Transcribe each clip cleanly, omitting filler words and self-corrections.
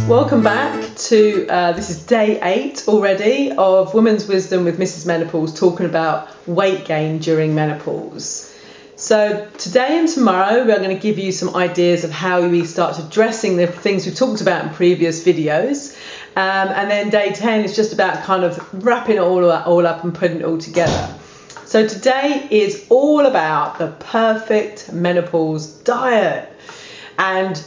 Welcome back to, this is day 8 already of Women's Wisdom with Mrs. Menopause, talking about weight gain during menopause. So today and tomorrow we're going to give you some ideas of how we start addressing the things we've talked about in previous videos. And then day 10 is just about kind of wrapping it all up and putting it all together. So today is all about the perfect menopause diet. And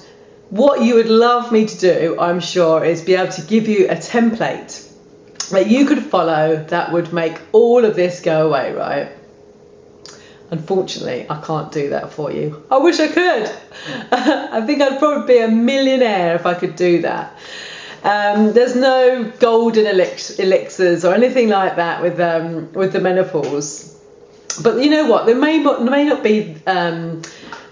what you would love me to do, I'm sure, is be able to give you a template that you could follow that would make all of this go away, right? Unfortunately, I can't do that for you. I wish I could. I think I'd probably be a millionaire if I could do that. There's no golden elixirs or anything like that with the menopause. But you know what? There may not be.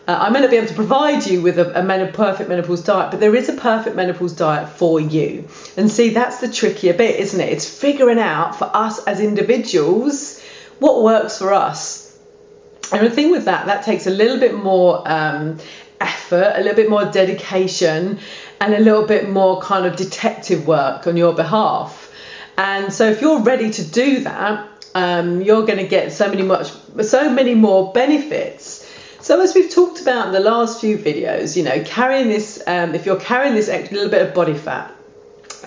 I may not be able to provide you with a perfect menopause diet, but there is a perfect menopause diet for you. And see, that's the trickier bit, isn't it? It's figuring out for us as individuals what works for us. And the thing with that takes a little bit more effort, a little bit more dedication, and a little bit more kind of detective work on your behalf. And so if you're ready to do that, you're going to get so many more benefits. So as we've talked about in the last few videos, you know, carrying this, if you're carrying this little bit of body fat,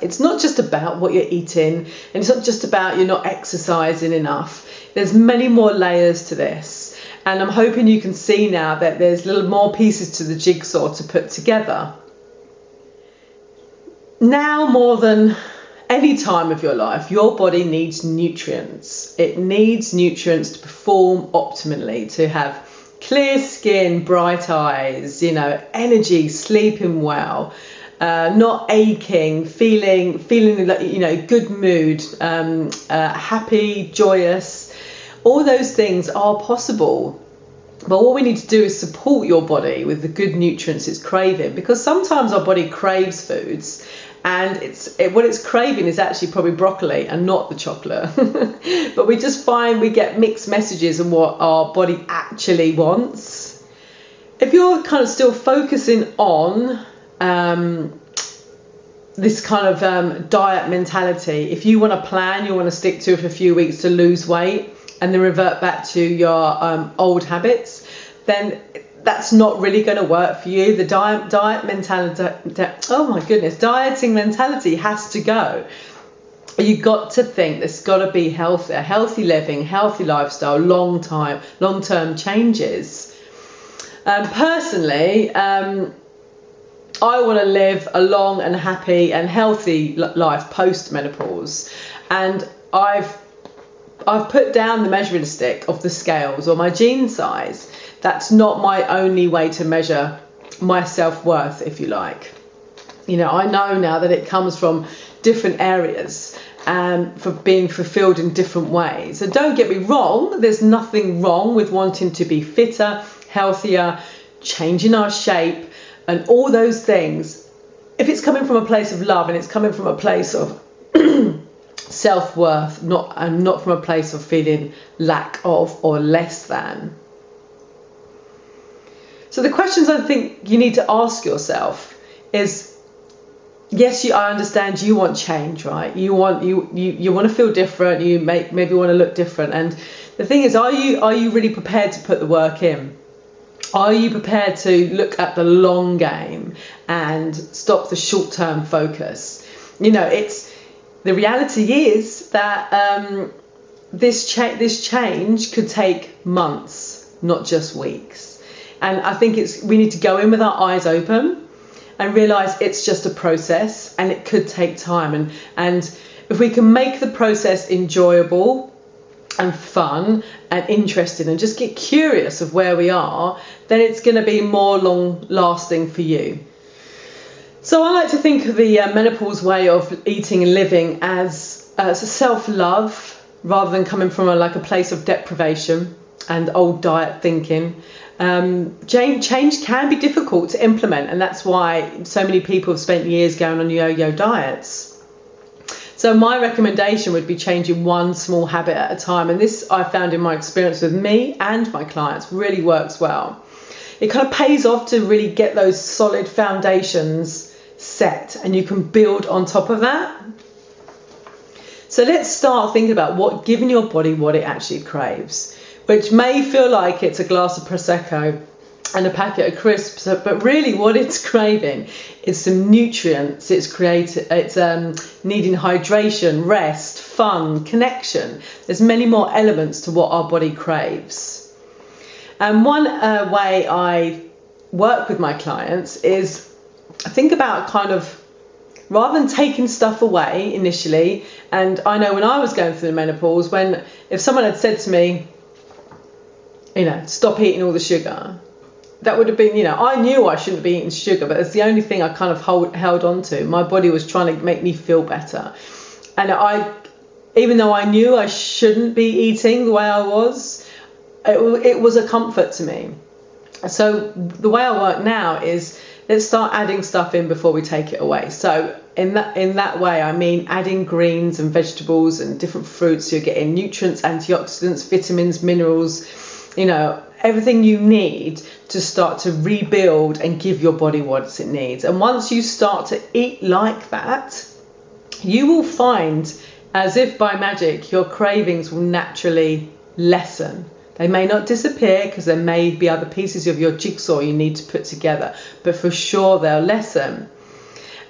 it's not just about what you're eating, and it's not just about you're not exercising enough. There's many more layers to this. And I'm hoping you can see now that there's little more pieces to the jigsaw to put together. Now more than any time of your life, your body needs nutrients. It needs nutrients to perform optimally, to have clear skin, bright eyes, you know, energy, sleeping well, not aching, feeling like, you know, good mood, happy, joyous. All those things are possible. But what we need to do is support your body with the good nutrients it's craving, because sometimes our body craves foods and what it's craving is actually probably broccoli and not the chocolate. But we just find we get mixed messages on what our body actually wants. If you're kind of still focusing on this kind of diet mentality, if you want to plan, you want to stick to it for a few weeks to lose weight and then revert back to your old habits, then that's not really going to work for you. The diet mentality, oh my goodness, dieting mentality has to go. You've got to think there's got to be healthy living, healthy lifestyle, long-term changes. Personally, I want to live a long and happy and healthy life post-menopause, and I've put down the measuring stick of the scales or my gene size. That's not my only way to measure my self-worth, if you like. You know, I know now that it comes from different areas and for being fulfilled in different ways. So don't get me wrong, there's nothing wrong with wanting to be fitter, healthier, changing our shape and all those things. If it's coming from a place of love and it's coming from a place of self-worth, not from a place of feeling lack of or less than. So the questions I think you need to ask yourself is, yes, I understand you want change, right? You want to feel different. You maybe want to look different. And the thing is, are you really prepared to put the work in? Are you prepared to look at the long game and stop the short-term focus? You know, the reality is that this change could take months, not just weeks. And I think we need to go in with our eyes open and realise it's just a process and it could take time. And if we can make the process enjoyable and fun and interesting and just get curious of where we are, then it's going to be more long lasting for you. So I like to think of the menopause way of eating and living as a self-love rather than coming from a place of deprivation and old diet thinking. Change can be difficult to implement, and that's why so many people have spent years going on yo-yo diets. So my recommendation would be changing one small habit at a time, and this I found in my experience with me and my clients really works well. It kind of pays off to really get those solid foundations set, and you can build on top of that. So let's start thinking about giving your body what it actually craves, which may feel like it's a glass of Prosecco and a packet of crisps, but really what it's craving is some nutrients. It's needing hydration, rest, fun, connection. There's many more elements to what our body craves. And one way I work with my clients is I think about kind of, rather than taking stuff away initially, and I know when I was going through the menopause, if someone had said to me, stop eating all the sugar, that would have been, I knew I shouldn't be eating sugar, but it's the only thing I kind of held on to. My body was trying to make me feel better. And even though I knew I shouldn't be eating the way I was, it was a comfort to me. So the way I work now is, let's start adding stuff in before we take it away. So in that way, I mean adding greens and vegetables and different fruits. So you're getting nutrients, antioxidants, vitamins, minerals, everything you need to start to rebuild and give your body what it needs. And once you start to eat like that, you will find, as if by magic, your cravings will naturally lessen. They may not disappear because there may be other pieces of your jigsaw you need to put together, but for sure they'll lessen.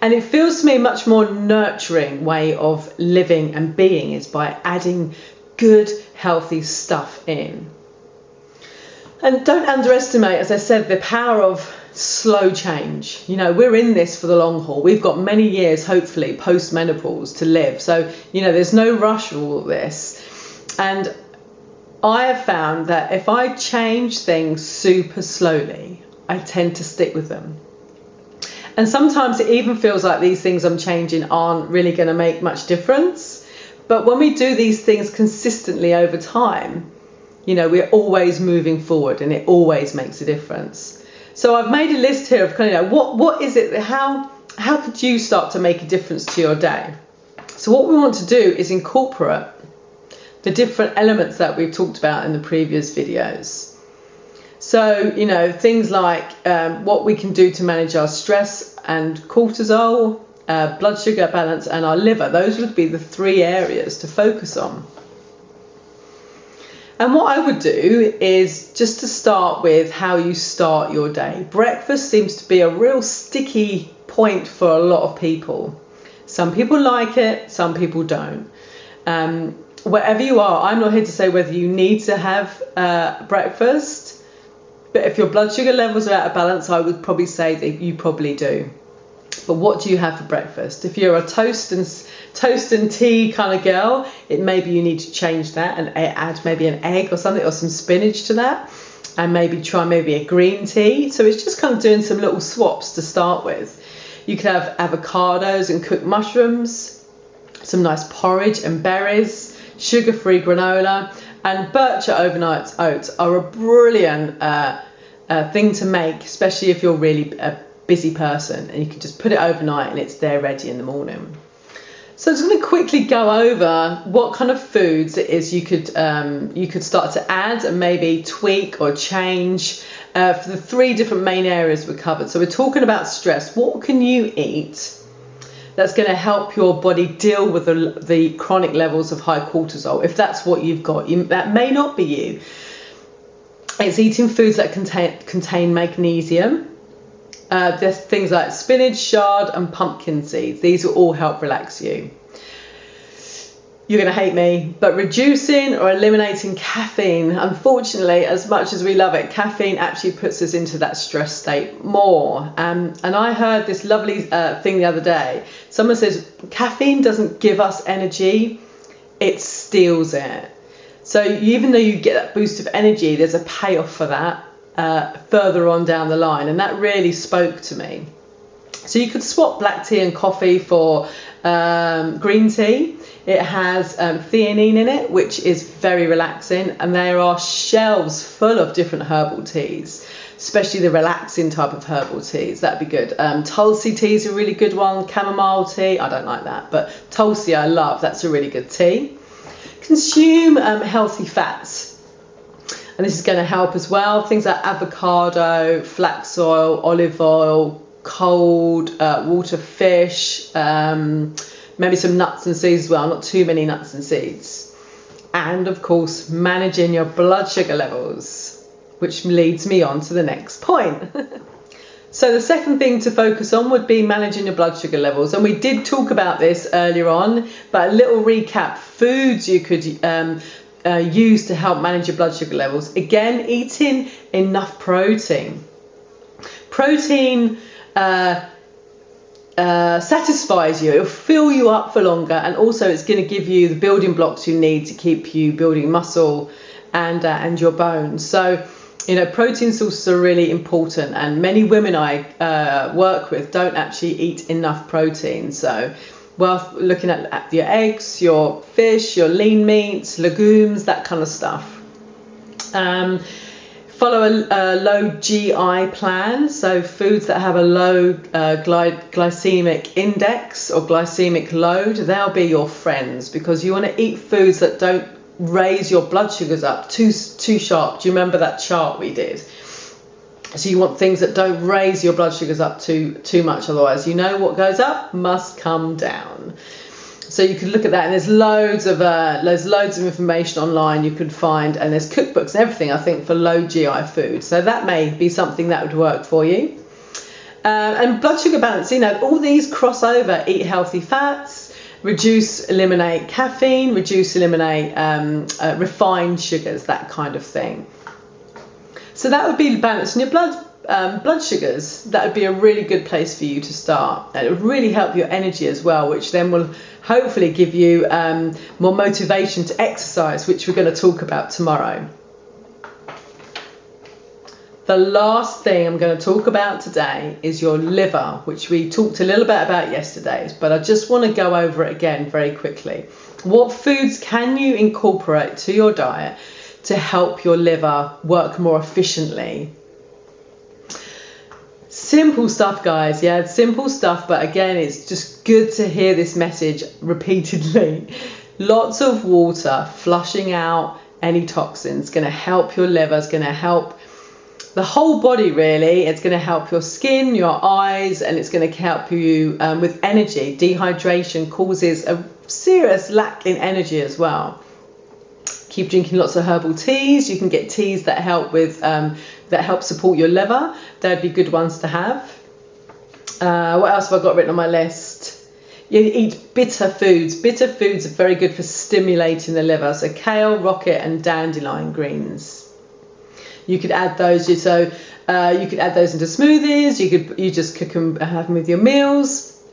And it feels to me a much more nurturing way of living and being is by adding good, healthy stuff in. And don't underestimate, as I said, the power of slow change. We're in this for the long haul. We've got many years, hopefully, post-menopause to live. So, there's no rush with all this. And I have found that if I change things super slowly, I tend to stick with them. And sometimes it even feels like these things I'm changing aren't really going to make much difference. But when we do these things consistently over time, we're always moving forward, and it always makes a difference. So I've made a list here of kind of what is it, how could you start to make a difference to your day? So what we want to do is incorporate the different elements that we've talked about in the previous videos. So, things like what we can do to manage our stress and cortisol, blood sugar balance, and our liver. Those would be the 3 areas to focus on. And what I would do is just to start with how you start your day. Breakfast seems to be a real sticky point for a lot of people. Some people like it, some people don't. Wherever you are, I'm not here to say whether you need to have breakfast, but if your blood sugar levels are out of balance, I would probably say that you probably do. But what do you have for breakfast? If you're a toast and tea kind of girl, maybe you need to change that and add maybe an egg or something, or some spinach to that, and maybe try a green tea. So it's just kind of doing some little swaps to start with. You could have avocados and cooked mushrooms, some nice porridge and berries, sugar-free granola, and Bircher overnight oats are a brilliant thing to make, especially if you're really a busy person, and you can just put it overnight and it's there ready in the morning. So I'm just going to quickly go over what kind of foods it is you could start to add and maybe tweak or change for the 3 different main areas we covered. So we're talking about stress. What can you eat that's going to help your body deal with the chronic levels of high cortisol, if that's what you've got? That may not be you. It's eating foods that contain magnesium. There's things like spinach, chard, and pumpkin seeds. These will all help relax you. You're going to hate me, but reducing or eliminating caffeine. Unfortunately, as much as we love it, caffeine actually puts us into that stress state more. And I heard this lovely thing the other day. Someone says caffeine doesn't give us energy, it steals it. So even though you get that boost of energy, there's a payoff for that further on down the line, and that really spoke to me. So you could swap black tea and coffee for green tea. It has theanine in it, which is very relaxing, and there are shelves full of different herbal teas, especially the relaxing type of herbal teas. That'd be good. Tulsi tea is a really good one. Chamomile tea, I don't like that, but Tulsi I love. That's a really good tea. Consume healthy fats, and this is going to help as well. Things like avocado, flax oil, olive oil, cold water fish, maybe some nuts and seeds as well, not too many nuts and seeds. And of course, managing your blood sugar levels, which leads me on to the next point. So the second thing to focus on would be managing your blood sugar levels. And we did talk about this earlier on, but a little recap: foods you could use to help manage your blood sugar levels. Again, eating enough protein. Protein satisfies you, it'll fill you up for longer, and also it's going to give you the building blocks you need to keep you building muscle and your bones. So, you know, protein sources are really important, and many women I work with don't actually eat enough protein. So, well, looking at your eggs, your fish, your lean meats, legumes, that kind of stuff. Follow a low GI plan, so foods that have a low glycemic index or glycemic load, they'll be your friends, because you want to eat foods that don't raise your blood sugars up too sharp. Do you remember that chart we did? So you want things that don't raise your blood sugars up too much, otherwise you know what goes up must come down. So you could look at that, and there's loads of information online you could find, and there's cookbooks and everything, I think, for low GI food. So that may be something that would work for you. And blood sugar balance, you know, all these cross over: eat healthy fats, eliminate caffeine, eliminate refined sugars, that kind of thing. So that would be balancing your blood sugars. That would be a really good place for you to start. And it would really help your energy as well, which then will hopefully give you more motivation to exercise, which we're going to talk about tomorrow. The last thing I'm going to talk about today is your liver, which we talked a little bit about yesterday, but I just want to go over it again very quickly. What foods can you incorporate to your diet to help your liver work more efficiently? Simple stuff, guys. Yeah, simple stuff, but again, it's just good to hear this message repeatedly. Lots of water, flushing out any toxins, going to help your liver, it's going to help the whole body, really. It's going to help your skin, your eyes, and it's going to help you with energy. Dehydration causes a serious lack in energy as well. Keep drinking lots of herbal teas. You can get teas that help with that help support your liver. They'd be good ones to have. What else have I got written on my list? You eat bitter foods. Bitter foods are very good for stimulating the liver. So kale, rocket, and dandelion greens. You could add those. So you could add those into smoothies. You just cook them, have them with your meals.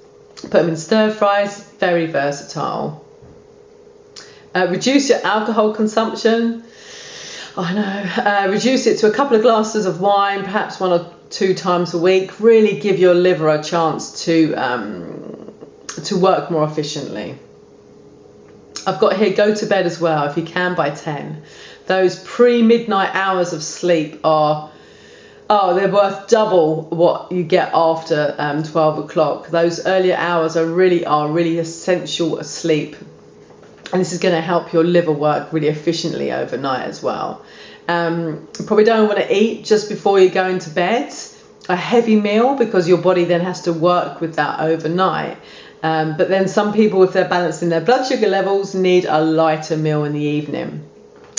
Put them in stir fries. Very versatile. Reduce your alcohol consumption. I know. Reduce it to a couple of glasses of wine, perhaps 1 or 2 times a week. Really give your liver a chance to work more efficiently. I've got here, go to bed as well if you can by 10. Those pre-midnight hours of sleep they're worth double what you get after 12 o'clock. Those earlier hours are really essential sleep. And this is going to help your liver work really efficiently overnight as well. Probably don't want to eat just before you go into bed a heavy meal, because your body then has to work with that overnight. But then some people, if they're balancing their blood sugar levels, need a lighter meal in the evening,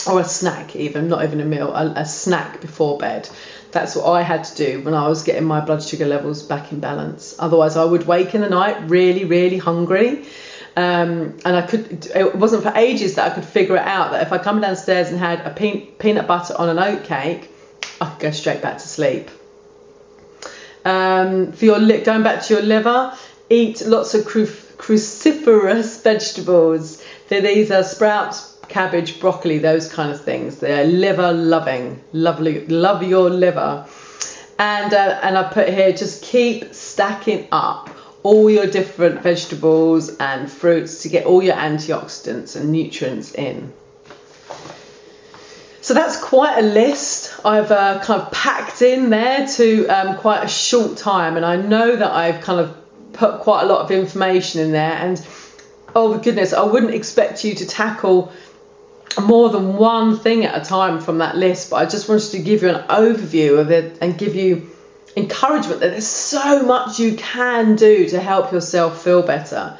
or a snack even, not even a meal, a snack before bed. That's what I had to do when I was getting my blood sugar levels back in balance. Otherwise I would wake in the night really hungry. And it wasn't for ages that I could figure it out, that if I come downstairs and had a peanut butter on an oat cake, I could go straight back to sleep. Going back to your liver, eat lots of cruciferous vegetables. These are sprouts, cabbage, broccoli, those kind of things. They're liver loving. Love your liver. And I put here, just keep stacking up all your different vegetables and fruits to get all your antioxidants and nutrients in. So that's quite a list I've kind of packed in there to quite a short time, and I know that I've kind of put quite a lot of information in there, and oh goodness, I wouldn't expect you to tackle more than one thing at a time from that list, but I just wanted to give you an overview of it and give you encouragement that there's so much you can do to help yourself feel better.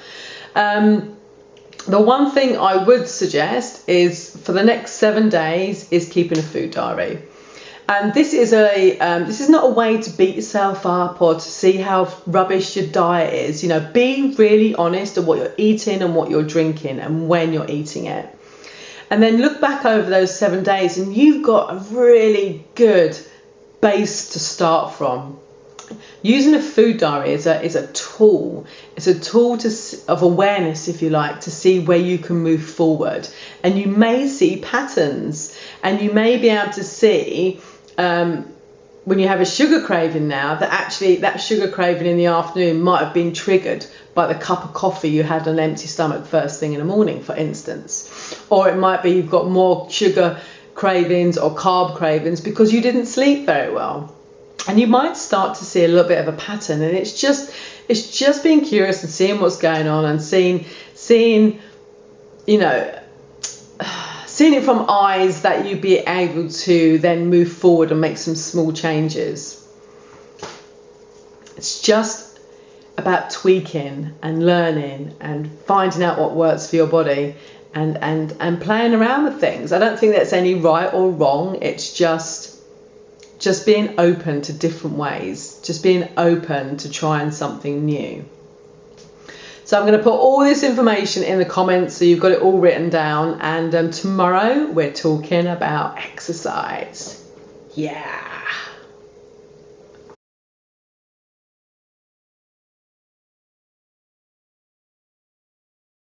The one thing I would suggest is for the next 7 days is keeping a food diary. And this is not a way to beat yourself up or to see how rubbish your diet is. You know, be really honest of what you're eating and what you're drinking and when you're eating it. And then look back over those 7 days and you've got a really good base to start from. Using a food diary is a tool. It's a tool of awareness, if you like, to see where you can move forward. And you may see patterns, and you may be able to see when you have a sugar craving now that actually that sugar craving in the afternoon might have been triggered by the cup of coffee you had on an empty stomach first thing in the morning, for instance. Or it might be you've got more sugar cravings or carb cravings because you didn't sleep very well. And you might start to see a little bit of a pattern, and it's just being curious and seeing what's going on and seeing it from eyes that you'd be able to then move forward and make some small changes. It's just about tweaking and learning and finding out what works for your body and playing around with things. I don't think there's any right or wrong. It's just being open to different ways, just being open to trying something new. So I'm going to put all this information in the comments so you've got it all written down. And tomorrow we're talking about exercise. Yeah.